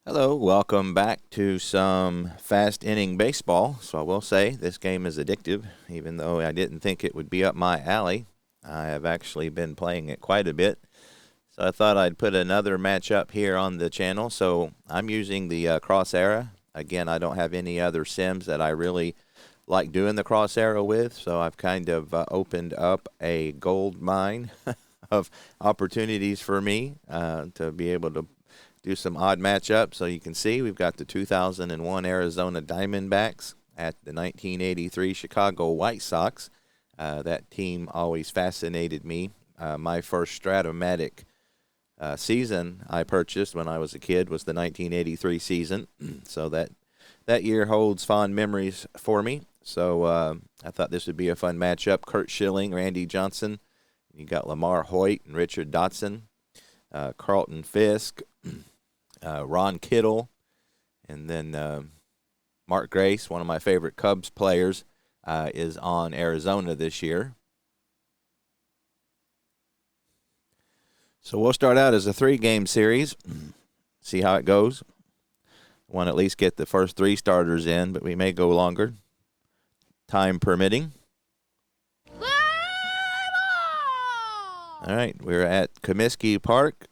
Hello, welcome back to some fast inning baseball. So I will say this game is addictive, even though I didn't think it would be up my alley. I have actually been playing it quite a bit. So I thought I'd put another match up here on the channel. So I'm using the cross arrow. Again, I don't have any other sims that I really like doing the cross arrow with. So I've kind of opened up a gold mine of opportunities for me to be able to do some odd matchups. So you can see we've got the 2001 Arizona Diamondbacks at the 1983 Chicago White Sox. That team always fascinated me. My first Stratomatic season I purchased when I was a kid was the 1983 season. So that year holds fond memories for me. So I thought this would be a fun matchup. Kurt Schilling, Randy Johnson. You got Lamar Hoyt and Richard Dotson. Carlton Fisk. Ron Kittle, and then Mark Grace, one of my favorite Cubs players, is on Arizona this year. So we'll start out as a 3-game series, see how it goes. Want to at least get the first 3 starters in, but we may go longer, time permitting. All right, we're at Comiskey Park.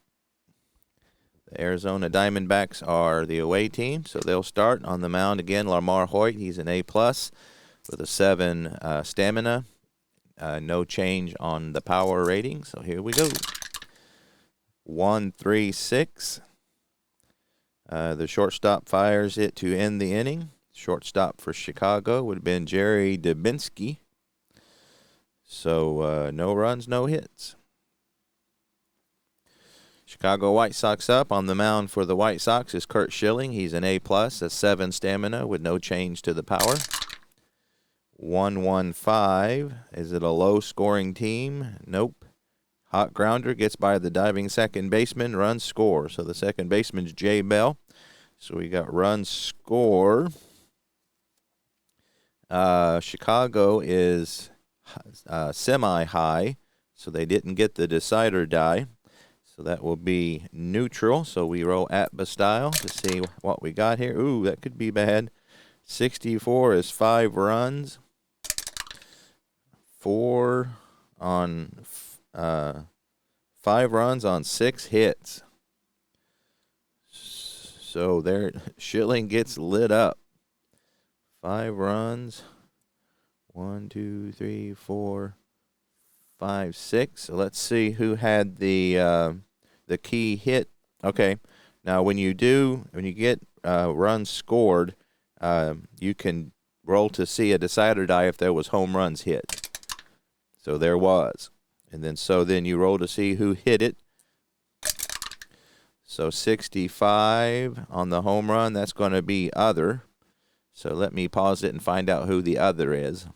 The Arizona Diamondbacks are the away team, so they'll start on the mound again. Lamar Hoyt, he's an A+ with a 7 stamina. No change on the power rating, so here we go. 1-3-6. The shortstop fires it to end the inning. Shortstop for Chicago would have been Jerry Dubinsky. So no runs, no hits. Chicago White Sox up. On the mound for the White Sox is Kurt Schilling. He's an A+, a 7 stamina with no change to the power. 1-1-5. Is it a low-scoring team? Nope. Hot grounder gets by the diving second baseman. Run score. So the second baseman's Jay Bell. So we got run score. Chicago is semi-high, so they didn't get the decider die. So that will be neutral. So we roll Atba style to see what we got here. Ooh, that could be bad. 64 is 5 runs. 4 on 5 runs on 6 hits. So there, Schilling gets lit up. 5 runs. 1, 2, 3, 4, 5, 6. So let's see who had the key hit. Okay, now when you get runs scored, you can roll to see a decider die if there was home runs hit. So there was, and then you roll to see who hit it. So 65 on the home run. That's going to be other. So let me pause it and find out who the other is.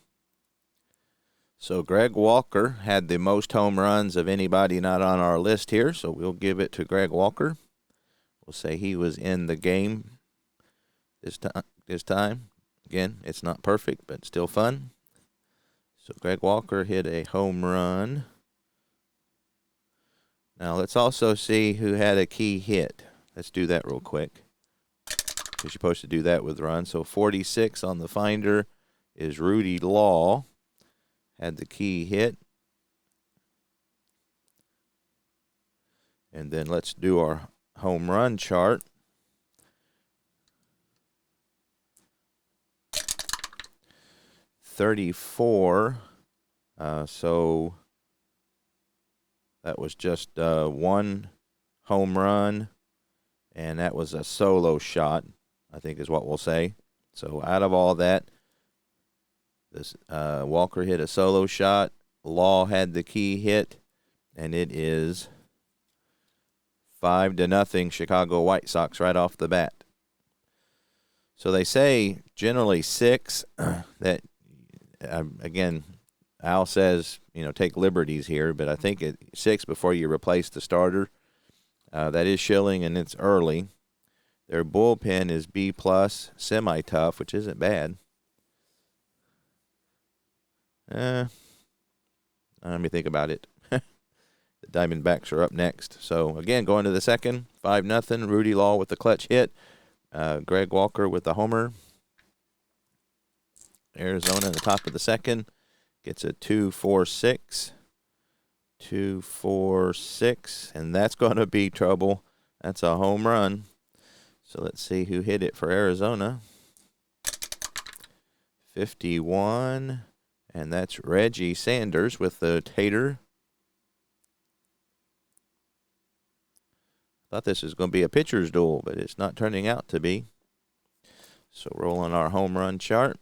So Greg Walker had the most home runs of anybody not on our list here, so we'll give it to Greg Walker. We'll say he was in the game this time. Again, it's not perfect, but still fun. So Greg Walker hit a home run. Now let's also see who had a key hit. Let's do that real quick, because you're supposed to do that with runs. So 46 on the finder is Rudy Law. Had the key hit. And then let's do our home run chart. $34. So that was just 1 home run, and that was a solo shot, I think is what we'll say. So out of all that, this Walker hit a solo shot. Law had the key hit, and it is 5-0 Chicago White Sox right off the bat. So they say generally 6. That again, Al says take liberties here, but I think 6 before you replace the starter. That is Schilling, and it's early. Their bullpen is B+, semi-tough, which isn't bad. Let me think about it. The Diamondbacks are up next. So, again, going to the second, 5-0. Rudy Law with the clutch hit. Greg Walker with the homer. Arizona at the top of the second gets a 2-4-6. 2-4-6. And that's going to be trouble. That's a home run. So let's see who hit it for Arizona. 51. And that's Reggie Sanders with the tater. Thought this was going to be a pitcher's duel, but it's not turning out to be. So rolling our home run chart.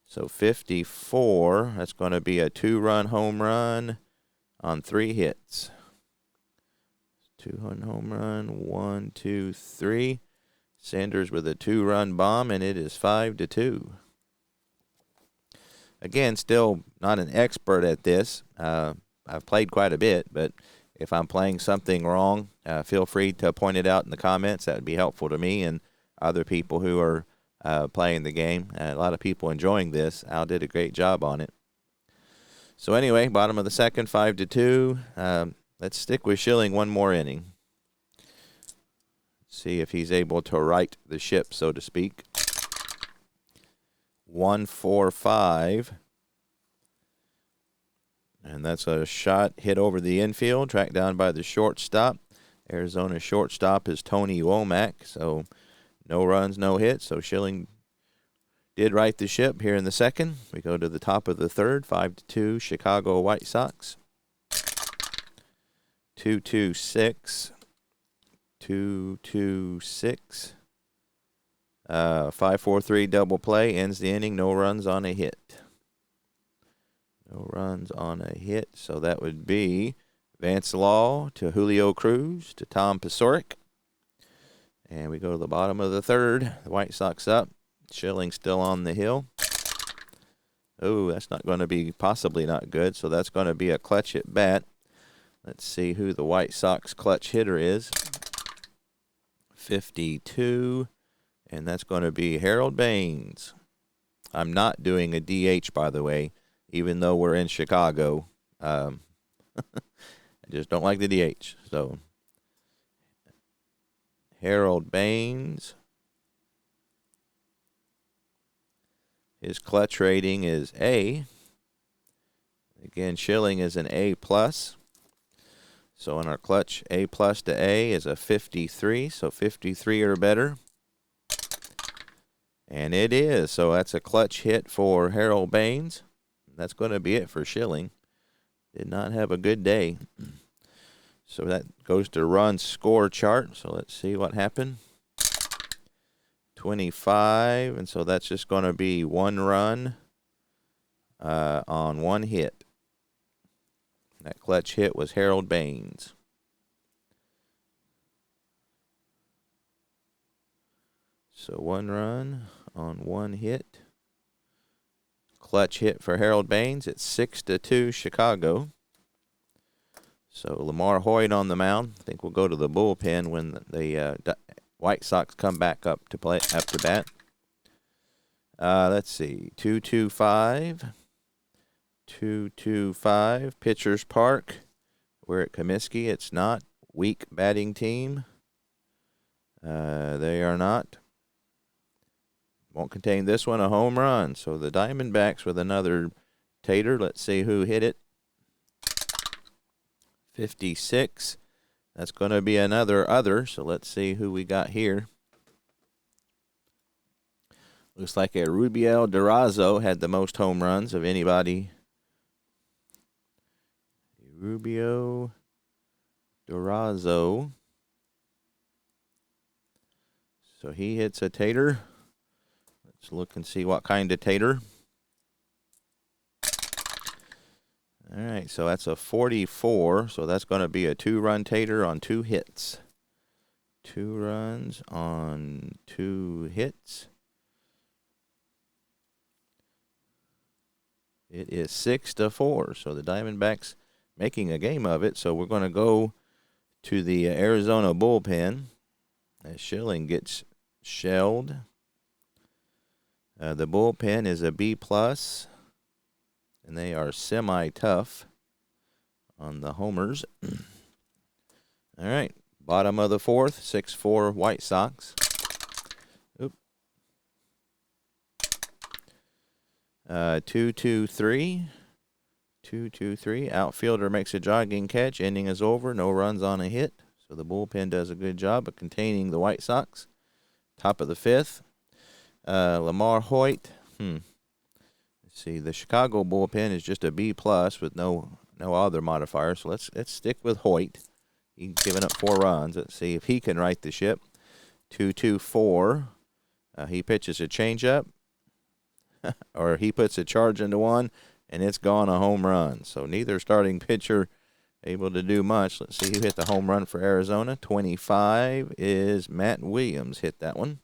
So 54, that's going to be a 2-run home run on 3 hits. 2-run home run, 1, 2, 3. Sanders with a 2-run bomb, and it is 5-2. Again, still not an expert at this. I've played quite a bit, but if I'm playing something wrong, feel free to point it out in the comments. That would be helpful to me and other people who are playing the game. A lot of people enjoying this. Al did a great job on it. So anyway, bottom of the second, 5-2. Let's stick with Schilling one more inning. See if he's able to right the ship, so to speak. 1-4-5. And that's a shot hit over the infield, tracked down by the shortstop. Arizona's shortstop is Tony Womack, so no runs, no hits. So Schilling did right the ship here in the second. We go to the top of the third, 5-2, Chicago White Sox. 2-2-6. 2-2-6. 5-4-3 double play ends the inning. No runs on a hit. No runs on a hit. So that would be Vance Law to Julio Cruz to Tom Paciorek. And we go to the bottom of the third. The White Sox up. Schilling still on the hill. Oh, that's not going to be possibly not good. So that's going to be a clutch at bat. Let's see who the White Sox clutch hitter is. 52. And that's going to be Harold Baines. I'm not doing a DH, by the way, even though we're in Chicago. I just don't like the DH. So Harold Baines. His clutch rating is A. Again, Schilling is an A+. So in our clutch, A+ to A is a 53. So 53 or better. And it is. So that's a clutch hit for Harold Baines. That's going to be it for Schilling. Did not have a good day. So that goes to run score chart. So let's see what happened. 25. And so that's just going to be 1 run on 1 hit. That clutch hit was Harold Baines. So 1 run on 1 hit. Clutch hit for Harold Baines. It's 6-2 Chicago. So Lamar Hoyt on the mound. I think we'll go to the bullpen when the White Sox come back up to bat. Let's see. 2-2-5. 2-2-5. Pitchers Park. We're at Comiskey. It's not. Weak batting team. They are not. Won't contain this one, a home run. So the Diamondbacks with another tater. Let's see who hit it. 56. That's going to be another other. So let's see who we got here. Looks like a Rubiel Durazo had the most home runs of anybody. Rubio Durazo. So he hits a tater. Let's look and see what kind of tater. All right, so that's a 44. So that's going to be a 2-run tater on 2 hits. 2 runs on 2 hits. It is 6-4. So the Diamondbacks making a game of it. So we're going to go to the Arizona bullpen as Schilling gets shelled. The bullpen is a B+, and they are semi-tough. on the homers. All right, bottom of the fourth, 6-4 White Sox. Oop. 2-2-3. 2-2-3. Outfielder makes a jogging catch. Inning is over. No runs on a hit. So the bullpen does a good job of containing the White Sox. Top of the fifth. Lamar Hoyt. Let's see. The Chicago bullpen is just a B+ with no other modifier. So let's stick with Hoyt. He's given up 4 runs. Let's see if he can right the ship. 2-2-4. He pitches a changeup, or he puts a charge into one, and it's gone a home run. So neither starting pitcher able to do much. Let's see who hit the home run for Arizona. 25 is Matt Williams. Hit that one.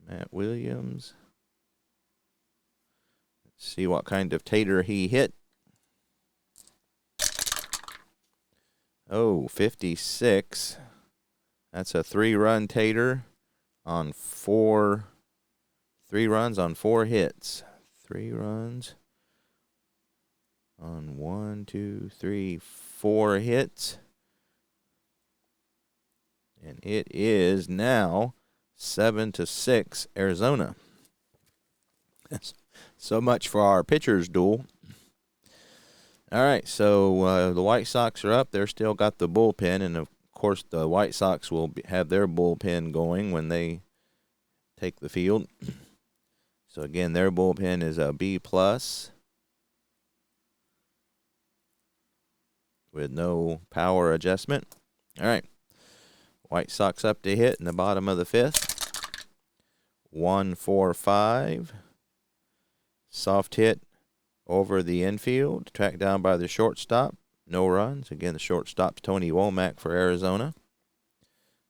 Matt Williams. Let's see what kind of tater he hit. Oh, 56. That's a 3-run tater on 4. 3 runs on 4 hits. 3 runs on 1, 2, 3, 4 hits. And it is now 7-6 Arizona. So much for our pitchers duel. All right, so the White Sox are up. They're still got the bullpen, and of course the White Sox will have their bullpen going when they take the field. So again, their bullpen is a B+ with no power adjustment. All right, White Sox up to hit in the bottom of the fifth. 1-4-5. Soft hit over the infield, tracked down by the shortstop. No runs. Again, the shortstop's Tony Womack for Arizona.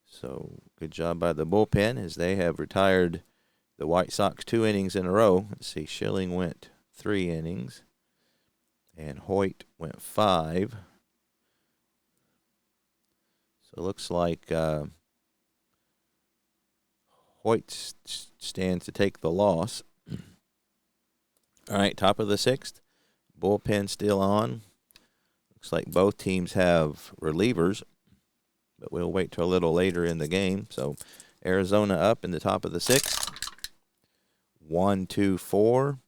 So good job by the bullpen as they have retired the White Sox 2 innings in a row. Let's see, Schilling went 3 innings, and Hoyt went 5. So it looks like Hoyt stands to take the loss. All right, top of the 6th. Bullpen still on. Looks like both teams have relievers, but we'll wait till a little later in the game. So Arizona up in the top of the 6th. 1-2-4.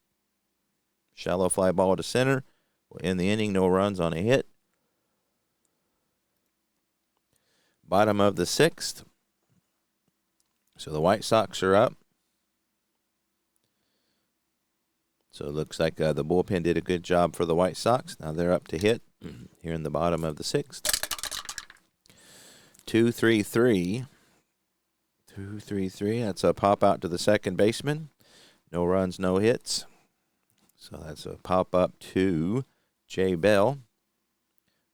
Shallow fly ball to center. In the inning, no runs on a hit. Bottom of the 6th. So the White Sox are up. So it looks like the bullpen did a good job for the White Sox. Now they're up to hit here in the bottom of the 6th. 2-3-3. 2-3-3. That's a pop out to the second baseman. No runs, no hits. So that's a pop up to Jay Bell.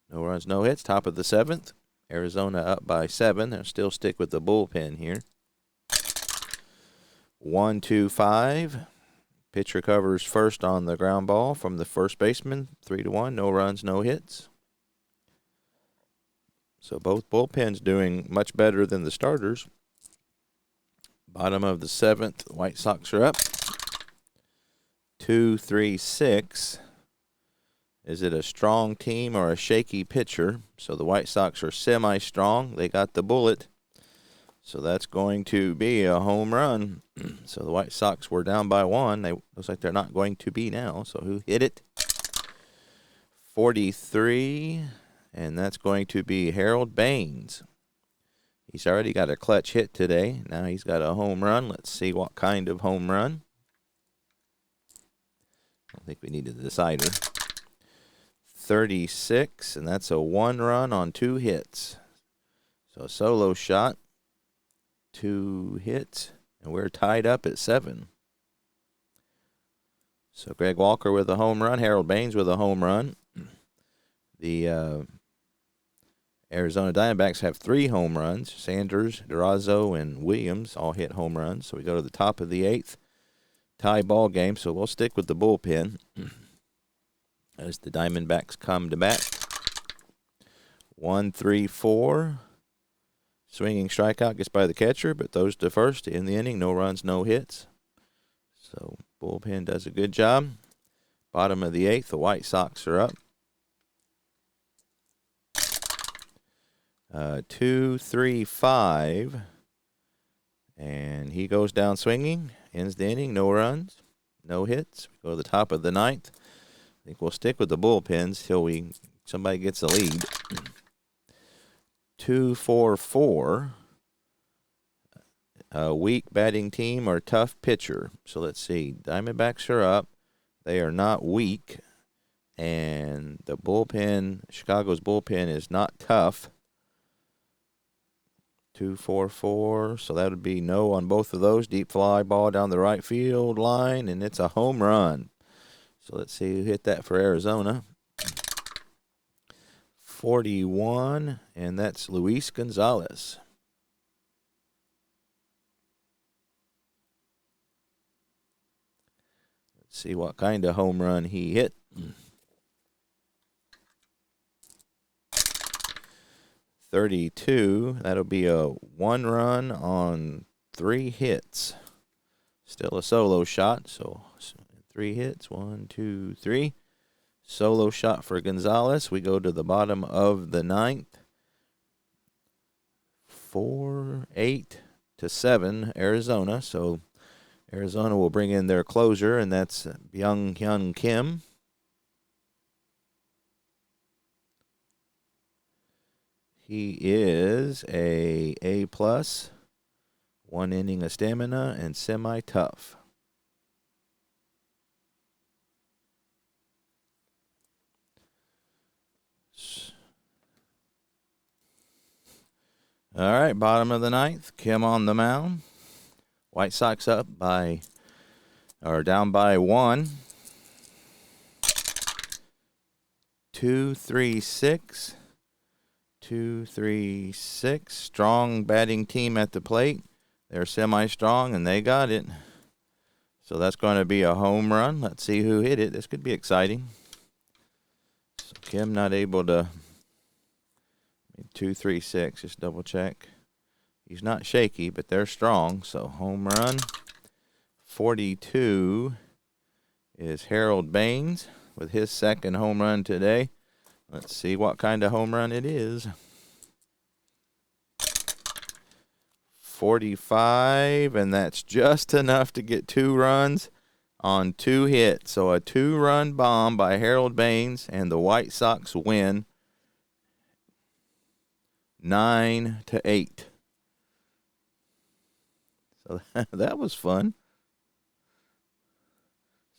No runs, no hits. Top of the 7th. Arizona up by 7. They'll still stick with the bullpen here. 1-2-5. Pitcher covers first on the ground ball from the first baseman. 3-1. No runs, no hits. So both bullpens doing much better than the starters. Bottom of the 7th. White Sox are up. 2-3-6. Is it a strong team or a shaky pitcher? So the White Sox are semi-strong. They got the bullet. So that's going to be a home run. So the White Sox were down by 1. Looks like they're not going to be now. So who hit it? 43. And that's going to be Harold Baines. He's already got a clutch hit today. Now he's got a home run. Let's see what kind of home run. I don't think we need a decider. 36, and that's a 1 run on 2 hits. So a solo shot, 2 hits, and we're tied up at 7. So Greg Walker with a home run, Harold Baines with a home run. The Arizona Diamondbacks have 3 home runs. Sanders, Durazo, and Williams all hit home runs. So we go to the top of the 8th. Tie ball game, so we'll stick with the bullpen as the Diamondbacks come to bat. 1-3-4. Swinging strikeout gets by the catcher, but throws to first in the inning. No runs, no hits. So bullpen does a good job. Bottom of the 8th, the White Sox are up. 2-3-5. And he goes down swinging. Ends the inning. No runs. No hits. We go to the top of the ninth. I think we'll stick with the bullpens till somebody gets a lead. 2-4-4. A weak batting team or tough pitcher. So let's see. Diamondbacks are up. They are not weak. And the bullpen, Chicago's bullpen is not tough. 2-4-4. So that would be no on both of those. Deep fly ball down the right field line, and it's a home run. So let's see who hit that for Arizona. 41, and that's Luis Gonzalez. Let's see what kind of home run he hit. 32. That'll be a 1 run on 3 hits. Still a solo shot, so 3 hits. 1, 2, 3. Solo shot for Gonzalez. We go to the bottom of the ninth. 4-8-7 Arizona. So Arizona will bring in their closer, and that's Byung-Hyun Kim. He is a A+, 1 inning of stamina, and semi-tough. All right, bottom of the ninth. Kim on the mound. White Sox down by 1. 2-3-6. 2-3-6. Strong batting team at the plate. They're semi-strong, and they got it. So that's going to be a home run. Let's see who hit it. This could be exciting. So Kim not able to. 2-3-6. Just double check. He's not shaky, but they're strong. So home run. 42 is Harold Baines with his second home run today. Let's see what kind of home run it is. 45, and that's just enough to get 2 runs on 2 hits. So a 2-run bomb by Harold Baines, and the White Sox win 9-8. So that was fun.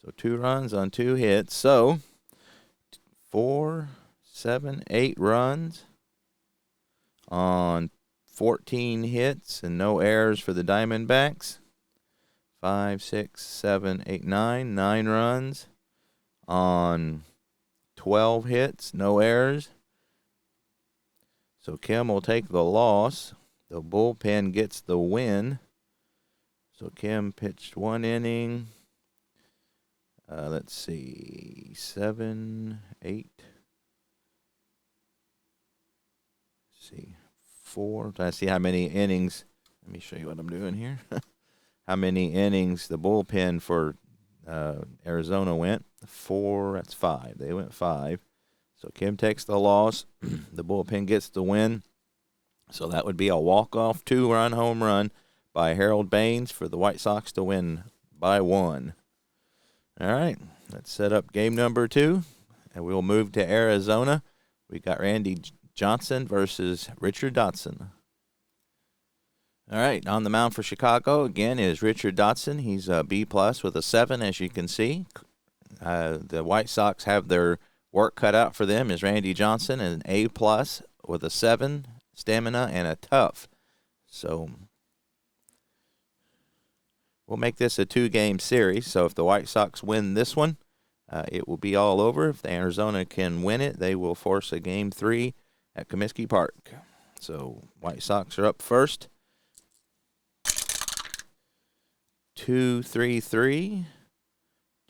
So 2 runs on 2 hits. So 4, 7, 8 runs on 14 hits and no errors for the Diamondbacks. 5, 6, 7, 8, 9. 9 runs on 12 hits, no errors. So Kim will take the loss. The bullpen gets the win. So Kim pitched 1 inning. Let's see, 7, 8. Let's see, 4. I see how many innings. Let me show you what I'm doing here. How many innings the bullpen for Arizona went. 4, that's 5. They went 5. So Kim takes the loss. The bullpen gets the win. So that would be a walk-off 2-run home run by Harold Baines for the White Sox to win by 1. All right, let's set up game number 2, and we'll move to Arizona. We got Randy Johnson versus Richard Dotson. All right, on the mound for Chicago, again, is Richard Dotson. He's a B+ with a 7, as you can see. The White Sox have their work cut out for them is Randy Johnson, an A+ with a 7, stamina, and a tough. So we'll make this a 2-game series. So if the White Sox win this one, it will be all over. If the Arizona can win it, they will force a Game 3 at Comiskey Park. So White Sox are up first. 2-3-3.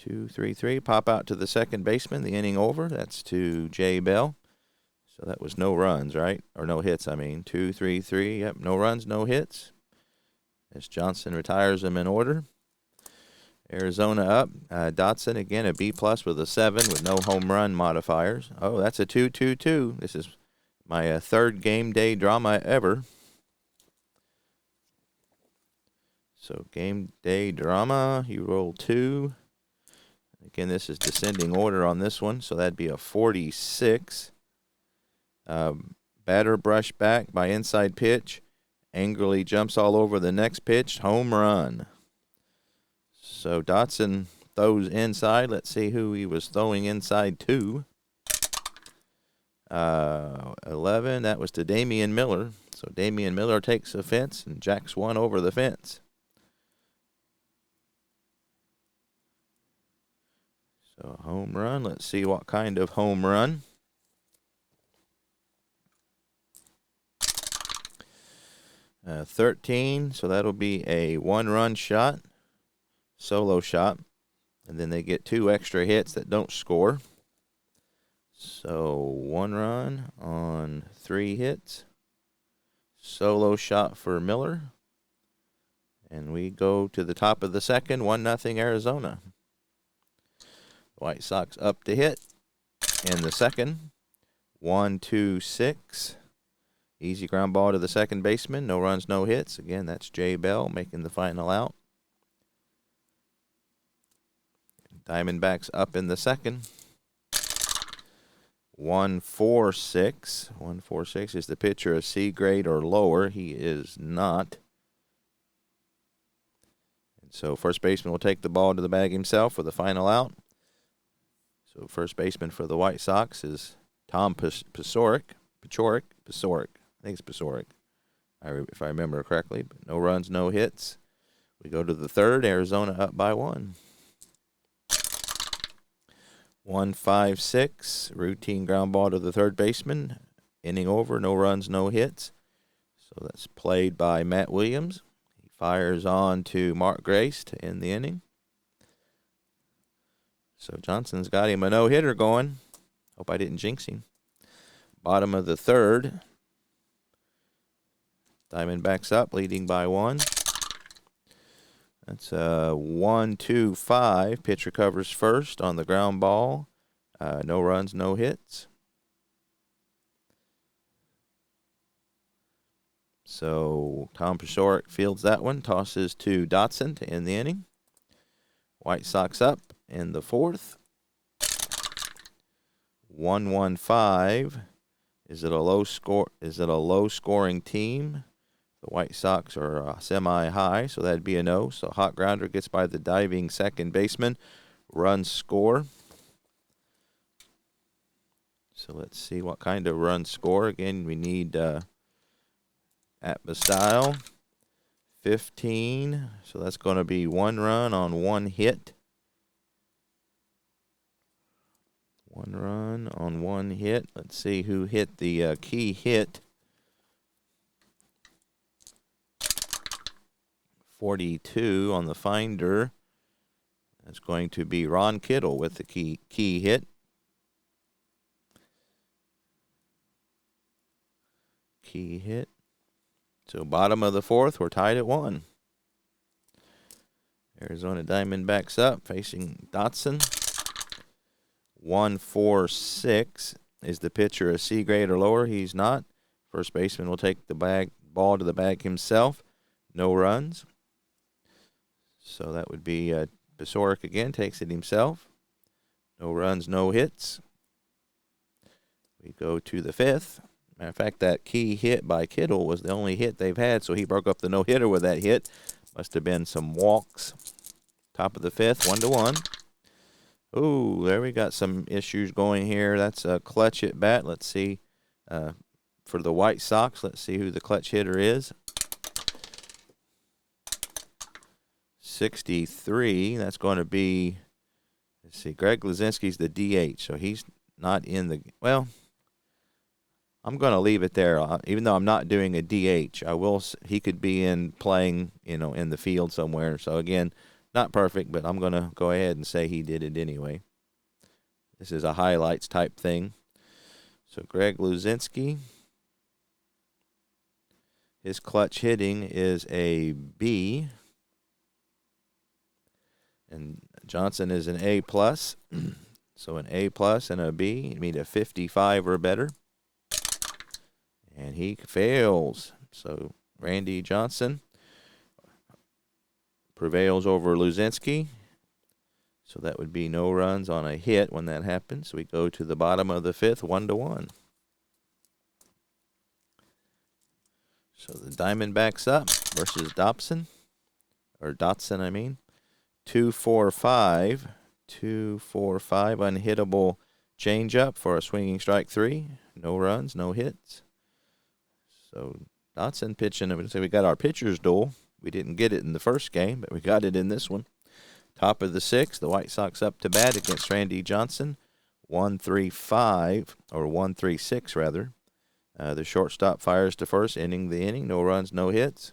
2-3-3. Pop out to the second baseman. The inning over. That's to Jay Bell. So that was no runs, right? Or no hits, I mean. 2-3-3. Yep, no runs, no hits. As Johnson retires them in order. Arizona up. Dotson, again, a B+ with a 7 with no home run modifiers. Oh, that's a 2-2-2. This My third game day drama ever. So game day drama, you roll 2. Again, this is descending order on this one, so that'd be a 46. Batter brush back by inside pitch. Angrily jumps all over the next pitch. Home run. So Dotson throws inside. Let's see who he was throwing inside to. 11, that was to Damian Miller. So Damian Miller takes the fence and jacks one over the fence. So home run. Let's see what kind of home run. Uh, 13, so that'll be a 1-run shot, solo shot. And then they get 2 extra hits that don't score. So 1 run on 3 hits. Solo shot for Miller. And we go to the top of the second, 1-0 Arizona. White Sox up to hit in the second. 1-2-6. Easy ground ball to the second baseman. No runs, no hits. Again, that's Jay Bell making the final out. Diamondbacks up in the second. 1-4-6. 1-4-6 is the pitcher a C grade or lower. He is not. And so first baseman will take the ball to the bag himself for the final out. So first baseman for the White Sox is Tom Paciorek. I think it's Paciorek, if I remember correctly. But no runs, no hits. We go to the third. Arizona up by 1. 1-5-6. Routine ground ball to the third baseman. Inning over. No runs, no hits. So that's played by Matt Williams. He fires on to Mark Grace to end the inning. So Johnson's got him a no-hitter going. Hope I didn't jinx him. Bottom of the third. Diamondbacks up, leading by 1. That's 1-2-5. Pitcher covers first on the ground ball. No runs, no hits. So Tom Paciorek fields that one, tosses to Dotson to end the inning. White Sox up in the fourth. 1-1-5. Is it a low scoring team? The White Sox are semi-high, so that'd be a no. So hot grounder gets by the diving second baseman. Runs score. So let's see what kind of run score. Again, we need Atmostyle. 15. So that's going to be 1 run on 1 hit. 1 run on 1 hit. Let's see who hit the key hit. 42 on the finder. That's going to be Ron Kittle with the key hit. Key hit. So bottom of the fourth, we're tied at 1. Arizona Diamondbacks up, facing Dotson. 1-4-6. Is the pitcher a C grade or lower? He's not. First baseman will take the ball to the bag himself. No runs. So that would be Paciorek again, takes it himself. No runs, no hits. We go to the fifth. Matter of fact, that key hit by Kittle was the only hit they've had, so he broke up the no-hitter with that hit. Must have been some walks. Top of the fifth, 1-1. Ooh, there we got some issues going here. That's a clutch at bat. Let's see. For the White Sox, let's see who the clutch hitter is. 63. That's going to be, let's see, Greg Luzinski's the DH, so he's not in the, well, I'm going to leave it there. Even though I'm not doing a DH, he could be playing, in the field somewhere. So again, not perfect, but I'm going to go ahead and say he did it anyway. This is a highlights type thing. So Greg Luzinski, his clutch hitting is a B. And Johnson is an A+. So an A+ and a B. You need a 55 or better. he fails. So Randy Johnson prevails over Luzinski. So that would be no runs on a hit when that happens. We go to the bottom of the fifth, 1-1. So the Diamondbacks up versus Dotson. 2-4-5. 2-4-5. Unhittable changeup for a swinging strike 3. No runs, no hits. So Dotson pitching. So we got our pitcher's duel. We didn't get it in the first game, but we got it in this one. Top of the sixth, the White Sox up to bat against Randy Johnson. 1-3-5, or 1-3-6 rather. The shortstop fires to first, ending the inning. No runs, no hits.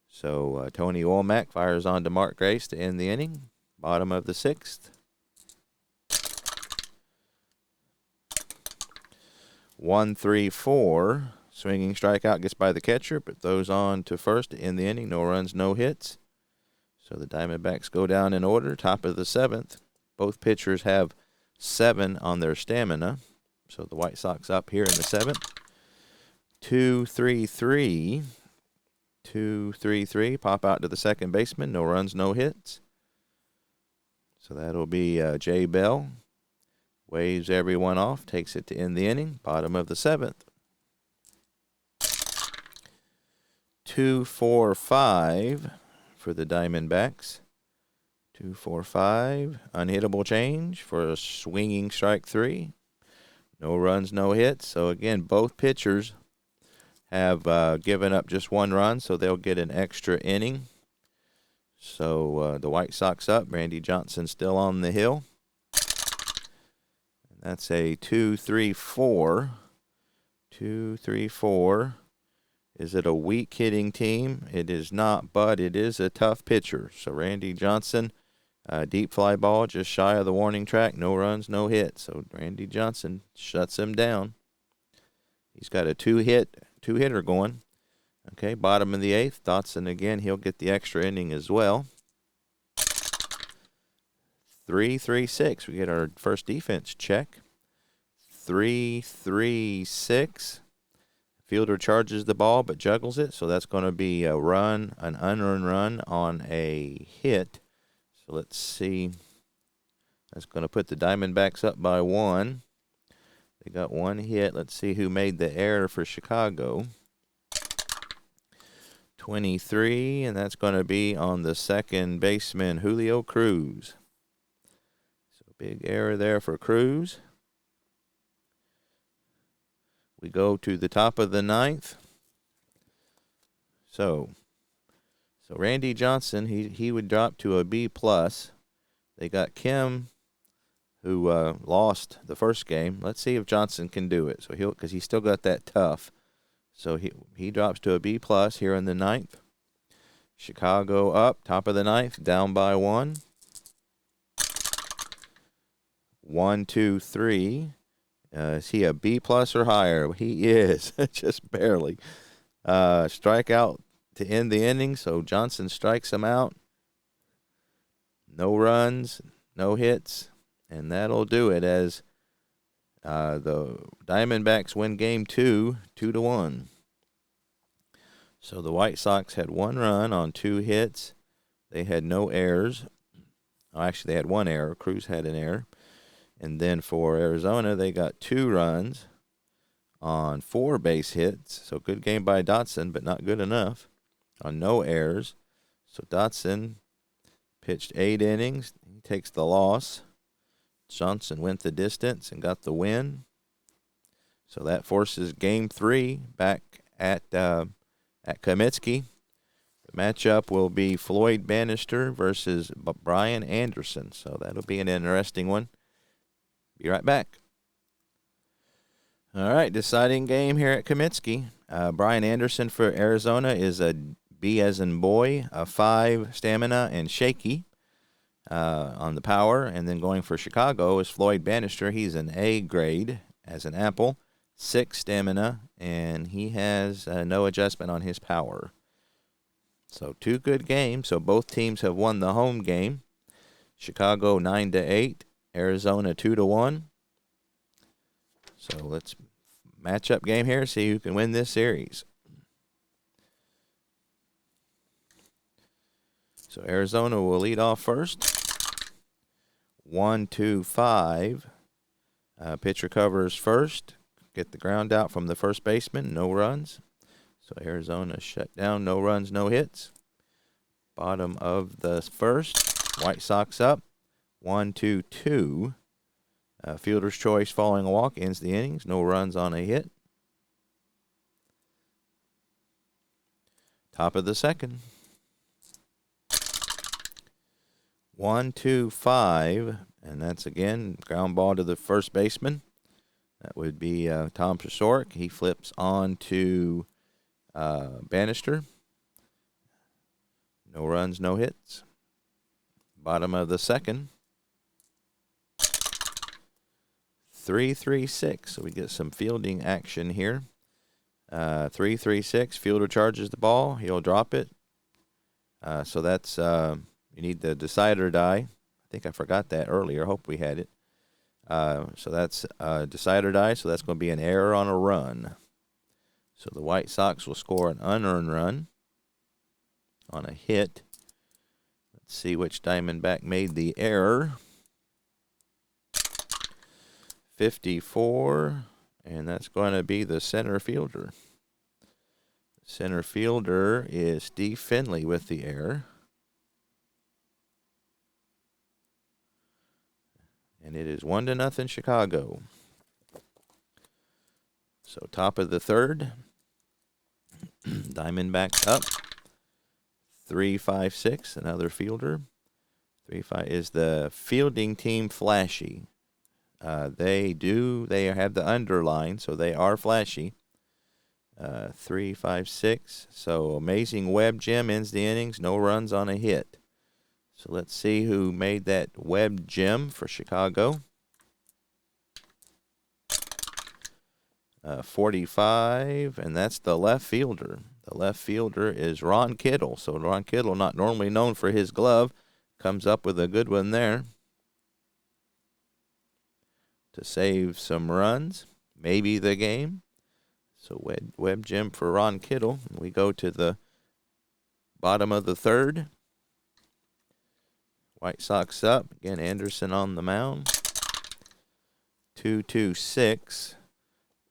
So Tony Womack fires on to Mark Grace to end the inning. Bottom of the sixth. 1-3-4. Swinging strikeout gets by the catcher, but throws on to first to end the inning. No runs, no hits. So the Diamondbacks go down in order. Top of the seventh. Both pitchers have 7 on their stamina. So the White Sox up here in the seventh. 2-3-3. 2-3-3. Pop out to the second baseman. No runs, no hits. So that'll be Jay Bell. Waves everyone off. Takes it to end the inning. Bottom of the seventh. 2-4-5 for the Diamondbacks. 2-4-5. Unhittable change for a swinging strike 3. No runs, no hits. So, again, both pitchers have given up just 1 run, so they'll get an extra inning. So, the White Sox up. Randy Johnson still on the hill. And that's a 2-3-4. 2-3-4. Is it a weak hitting team? It is not, but it is a tough pitcher. So, Randy Johnson, deep fly ball just shy of the warning track. No runs, no hits. So Randy Johnson shuts him down. He's got a two-hitter going. Okay, bottom of the eighth. Dotson again. He'll get the extra inning as well. 3-3-6. We get our first defense check. 3-3-6. Fielder charges the ball but juggles it. So that's going to be a run, an unearned run on a hit. So let's see. That's going to put the Diamondbacks up by 1. They got 1 hit. Let's see who made the error for Chicago. 23, and that's going to be on the second baseman, Julio Cruz. So big error there for Cruz. We go to the top of the ninth. So Randy Johnson, he would drop to a B+. They got Kim, who lost the first game. Let's see if Johnson can do it. So because he's still got that tough. So he drops to a B+ here in the ninth. Chicago up, top of the ninth, down by 1. 1, 2, 3. Is he a B+ or higher? He is, just barely. Strikeout to end the inning, so Johnson strikes him out. No runs, no hits, and that'll do it as the Diamondbacks win game 2, 2-1. So the White Sox had 1 run on 2 hits. They had no errors. Oh, actually, they had 1 error. Cruz had an error. And then for Arizona, they got 2 runs on 4 base hits. So good game by Dotson, but not good enough on no errors. So Dotson pitched 8 innings. He takes the loss. Johnson went the distance and got the win. So that forces game 3 back at Comiskey. The matchup will be Floyd Bannister versus Brian Anderson. So that'll be an interesting one. Be right back. All right, deciding game here at Comiskey. Brian Anderson for Arizona is a B as in boy, a 5 stamina and shaky on the power. And then going for Chicago is Floyd Bannister. He's an A grade as an apple, 6 stamina, and he has no adjustment on his power. So 2 good games. So both teams have won the home game. Chicago 9-8. Arizona 2-1. So let's matchup game here. See who can win this series. So Arizona will lead off first. 1-2-5. Pitcher covers first. Get the ground out from the first baseman. No runs. So Arizona shut down. No runs, no hits. Bottom of the first. White Sox up. 1-2-2. Fielder's choice following a walk ends the innings. No runs on a hit. Top of the second. 1-2-5, and that's again ground ball to the first baseman. That would be Tom Prasoric. He flips on to Bannister. No runs, no hits. Bottom of the second. 3-3-6. So we get some fielding action here. 3-3-6. Fielder charges the ball. He'll drop it. So that's you need the decide or die. I think I forgot that earlier. Hope we had it. So that's decide or die. So that's going to be an error on a run. So the White Sox will score an unearned run on a hit. Let's see which Diamondback made the error. 54, and that's going to be the center fielder. Center fielder is Steve Finley with the error. And it is 1-0 Chicago. So top of the third. Diamondbacks up. 3-5-6, another fielder. 3-5 is the fielding team flashy. They have the underline, so they are flashy. 3-5-6. So Amazing Webb Gem ends the innings. No runs on a hit. So let's see who made that Webb Gem for Chicago. 45, and that's the left fielder. The left fielder is Ron Kittle. So Ron Kittle, not normally known for his glove, comes up with a good one there to save some runs, maybe the game. So Webb Gem for Ron Kittle. We go to the bottom of the third. White Sox up. Again, Anderson on the mound. 2-2-6.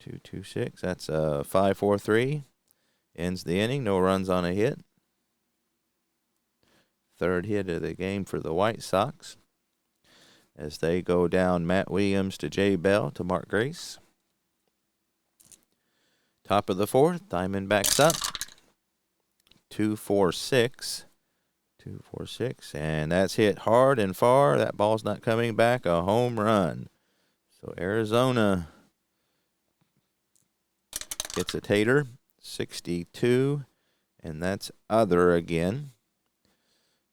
2-2-6. That's a 5-4-3. Ends the inning. No runs on a hit. Third hit of the game for the White Sox as they go down Matt Williams to Jay Bell to Mark Grace. Top of the fourth. Diamondbacks up. 2-4-6. 2-4-6. And that's hit hard and far. That ball's not coming back. A home run. So Arizona gets a tater. 62. And that's other again.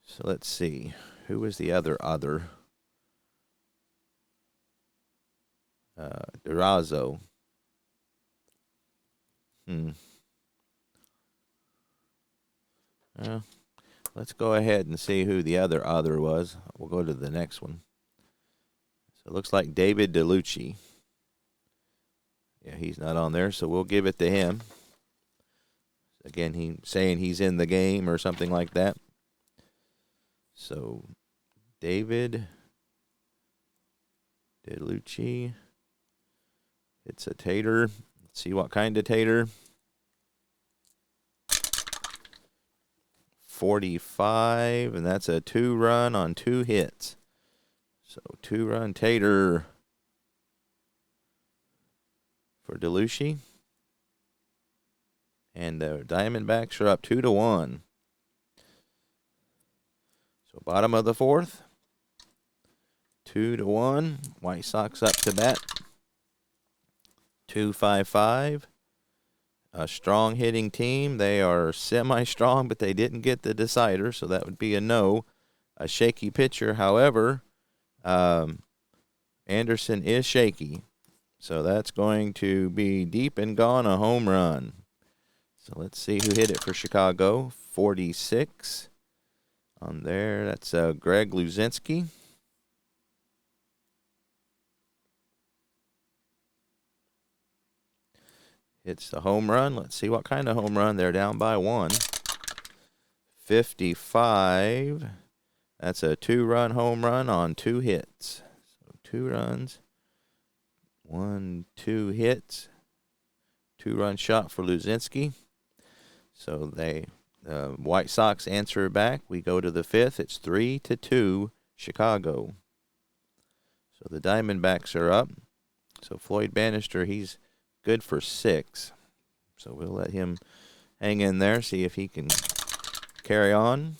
So let's see. Who was the other? Durazo. Well, let's go ahead and see who the other was. We'll go to the next one. So it looks like David DeLucci. Yeah, he's not on there, so we'll give it to him. Again, he's saying he's in the game or something like that. So, David DeLucci. It's a tater. Let's see what kind of tater. 45, and that's a 2-run on 2 hits. So 2-run tater for DeLucci. And the Diamondbacks are up 2-1. So bottom of the fourth. 2-1. White Sox up to bat. 2-5-5. A strong hitting team. They are semi-strong, but they didn't get the decider, so that would be a no. A shaky pitcher, however, Anderson is shaky. So that's going to be deep and gone, a home run. So let's see who hit it for Chicago. 46 on there. That's Greg Luzinski. hits the home run. Let's see what kind of home run. They're down by 1. 55. That's a 2-run home run on 2 hits. So 2 runs, 2 hits, 2-run shot for Luzinski. So the White Sox answer back. We go to the 5th. It's 3-2 Chicago. So the Diamondbacks are up. So Floyd Bannister, he's good for 6. So we'll let him hang in there, see if he can carry on.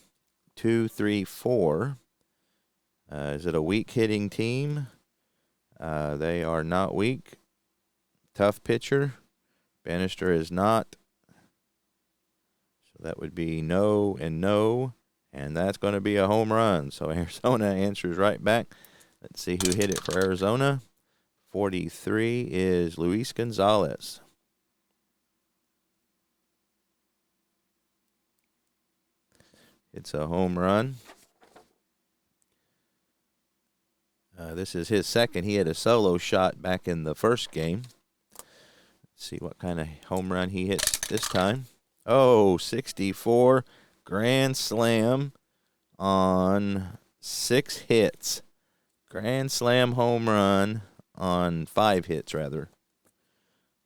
2, 3, 4. Is it a weak hitting team? They are not weak. Tough pitcher. Bannister is not. So that would be no and no. And that's going to be a home run. So Arizona answers right back. Let's see who hit it for Arizona. 43 is Luis Gonzalez. It's a home run. This is his second. He had a solo shot back in the first game. Let's see what kind of home run he hits this time. Oh, 64. Grand slam on 6 hits. Grand slam home run on 5 hits, rather.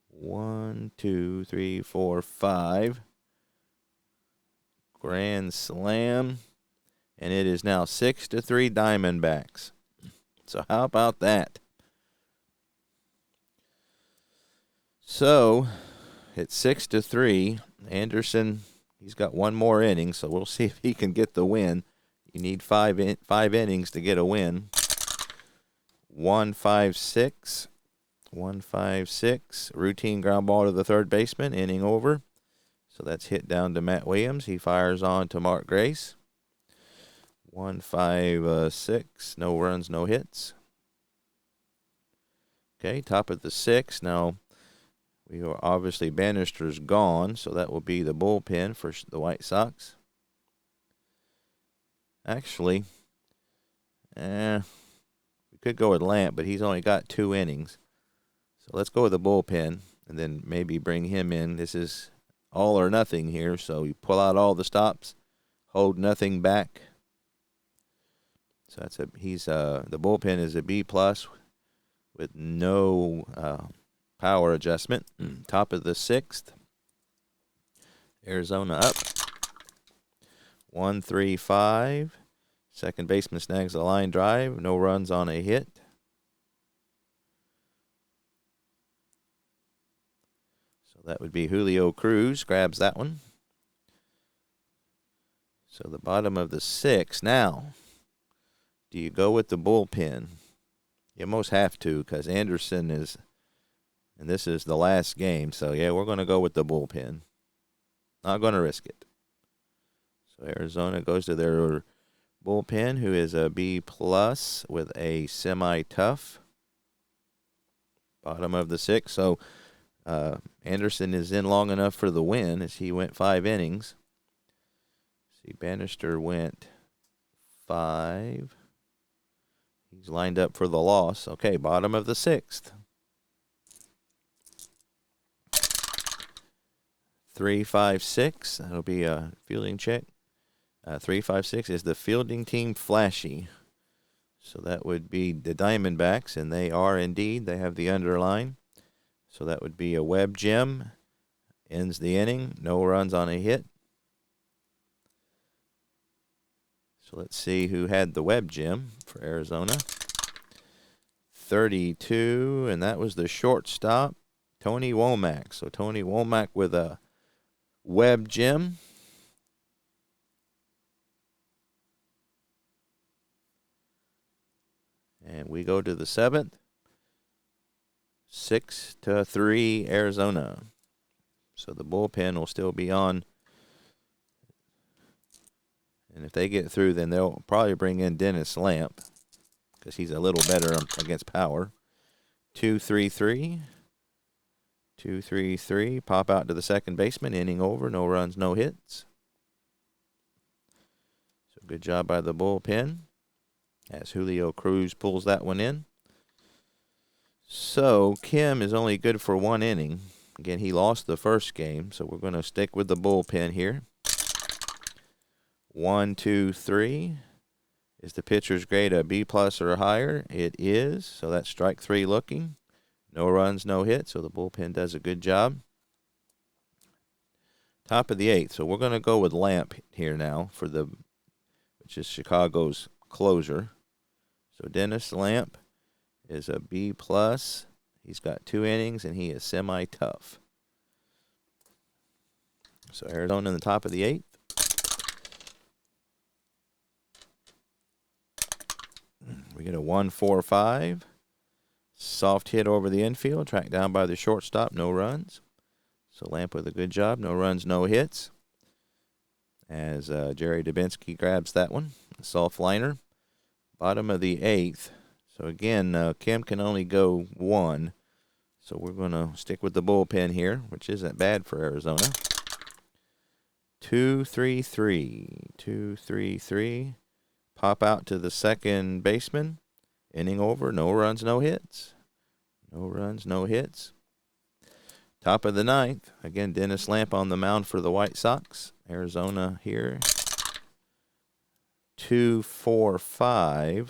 1, 2, 3, 4, 5. Grand slam. And it is now 6-3 Diamondbacks. So how about that? So it's 6-3. Anderson, he's got 1 more inning, so we'll see if he can get the win. You need 5 innings to get a win. 1-5-6. 1-5-6. Routine ground ball to the third baseman. Inning over. So that's hit down to Matt Williams. He fires on to Mark Grace. 1-5-6. No runs, no hits. Okay, top of the 6th. Now, we are obviously Bannister's gone, so that will be the bullpen for the White Sox. Actually, we could go with Lamp, but he's only got 2 innings. So let's go with the bullpen and then maybe bring him in. This is all or nothing here, so you pull out all the stops, hold nothing back. So that's the bullpen is a B+ with no power adjustment. Top of the 6th. Arizona up. 1-3-5. Second baseman snags a line drive. No runs on a hit. So that would be Julio Cruz. Grabs that one. So the bottom of the 6th. Now, do you go with the bullpen? You almost have to because Anderson is, and this is the last game. So, yeah, we're going to go with the bullpen. Not going to risk it. So Arizona goes to their bullpen, who is a B+ with a semi-tough. Bottom of the 6th. So Anderson is in long enough for the win as he went 5 innings. See, Bannister went 5. He's lined up for the loss. Okay, bottom of the 6th. 3-5-6. That'll be a fielding check. 3-5-6 is the fielding team flashy. So that would be the Diamondbacks, and they are indeed. They have the underline. So that would be a Webb gem. Ends the inning. No runs on a hit. So let's see who had the Webb gem for Arizona. 32, and that was the shortstop, Tony Womack. So Tony Womack with a Webb gem. And we go to the 7th. 6-3 Arizona. So the bullpen will still be on. And if they get through, then they'll probably bring in Dennis Lamp because he's a little better against power. 2-3-3. 2-3-3. Pop out to the second baseman. Inning over. No runs, no hits. So good job by the bullpen as Julio Cruz pulls that one in. So Kim is only good for 1 inning. Again, he lost the first game, so we're going to stick with the bullpen here. 1, 2, 3. Is the pitcher's grade a B+ or higher? It is. So that's strike 3 looking. No runs, no hits. So the bullpen does a good job. Top of the 8th. So we're going to go with Lamp here now which is Chicago's closer. So Dennis Lamp is a B+. He's got 2 innings, and he is semi-tough. So Arizona in the top of the 8th. We get a 1-4-5. Soft hit over the infield, tracked down by the shortstop, no runs. So Lamp with a good job, no runs, no hits. As Jerry Dubinsky grabs that one, a soft liner. Bottom of the 8th. So again, Kim can only go 1. So we're going to stick with the bullpen here, which isn't bad for Arizona. 2-3-3. 2-3-3. Pop out to the second baseman. Inning over. No runs, no hits. No runs, no hits. Top of the 9th. Again, Dennis Lamp on the mound for the White Sox. Arizona here. 2-4-5.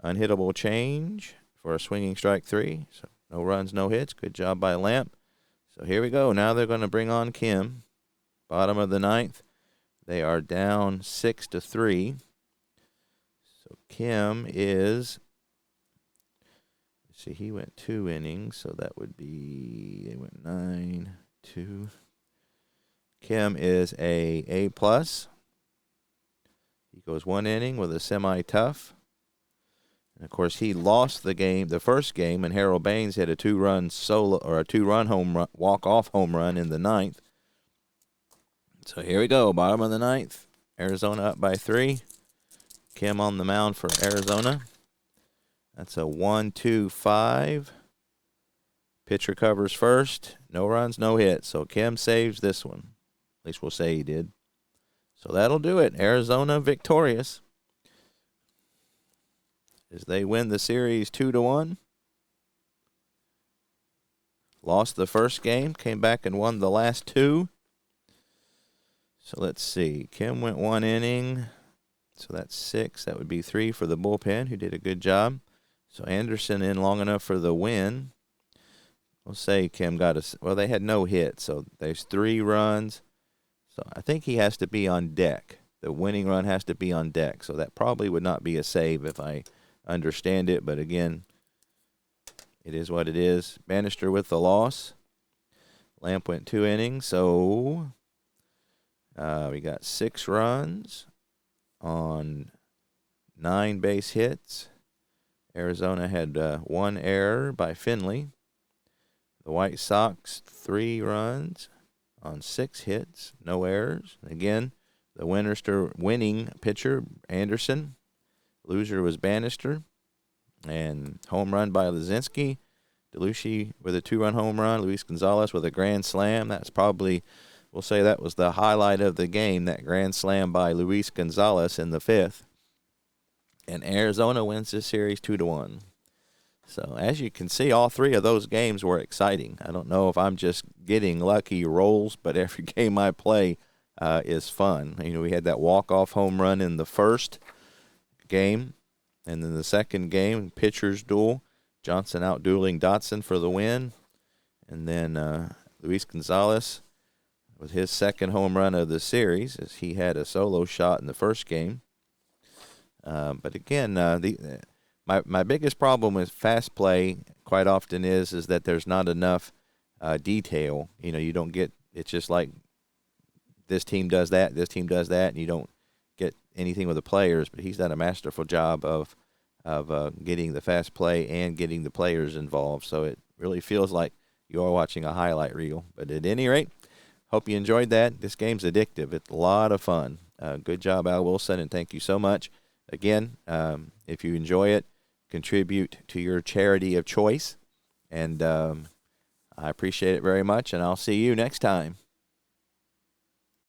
Unhittable change for a swinging strike 3. So no runs, no hits. Good job by Lamp. So here we go. Now they're going to bring on Kim. Bottom of the 9th. They are down 6-3. So Kim is, let's see, he went 2 innings, so that would be, they went 9-2. Kim is a A+. He goes 1 inning with a semi-tough. And of course, he lost the first game, and Harold Baines hit a 2-run solo or a 2-run home run, walk-off home run in the 9th. So here we go, bottom of the 9th. Arizona up by 3. Kim on the mound for Arizona. That's a 1-2-5. Pitcher covers first. No runs, no hits. So Kim saves this one. At least we'll say he did. So that'll do it. Arizona victorious as they win the series 2-1. Lost the first game, came back and won the last 2. So let's see. Kim went 1 inning. So that's 6. That would be 3 for the bullpen, who did a good job. So Anderson in long enough for the win. We'll say Kim got well, they had no hits, so there's 3 runs. So I think he has to be on deck. The winning run has to be on deck. So that probably would not be a save if I understand it. But again, it is what it is. Bannister with the loss. Lamp went 2 innings. So we got 6 runs on 9 base hits. Arizona had 1 error by Finley. The White Sox, 3 runs on 6 hits, no errors. Again, the winning pitcher, Anderson. Loser was Bannister. And home run by Lazinski. DeLucia with a 2-run home run. Luis Gonzalez with a grand slam. That's probably, we'll say that was the highlight of the game, that grand slam by Luis Gonzalez in the 5th. And Arizona wins this series 2-1. So as you can see, all 3 of those games were exciting. I don't know if I'm just getting lucky rolls, but every game I play is fun. You know, we had that walk-off home run in the first game, and then the second game, pitchers duel. Johnson out-dueling Dotson for the win. And then Luis Gonzalez with his second home run of the series, as he had a solo shot in the first game. But again, my biggest problem with fast play quite often is that there's not enough detail. You know, you don't get, it's just like this team does that, and you don't get anything with the players. But he's done a masterful job of getting the fast play and getting the players involved. So it really feels like you are watching a highlight reel. But at any rate, hope you enjoyed that. This game's addictive. It's a lot of fun. Good job, Al Wilson, and thank you so much. Again, if you enjoy it, contribute to your charity of choice. And I appreciate it very much, and I'll see you next time.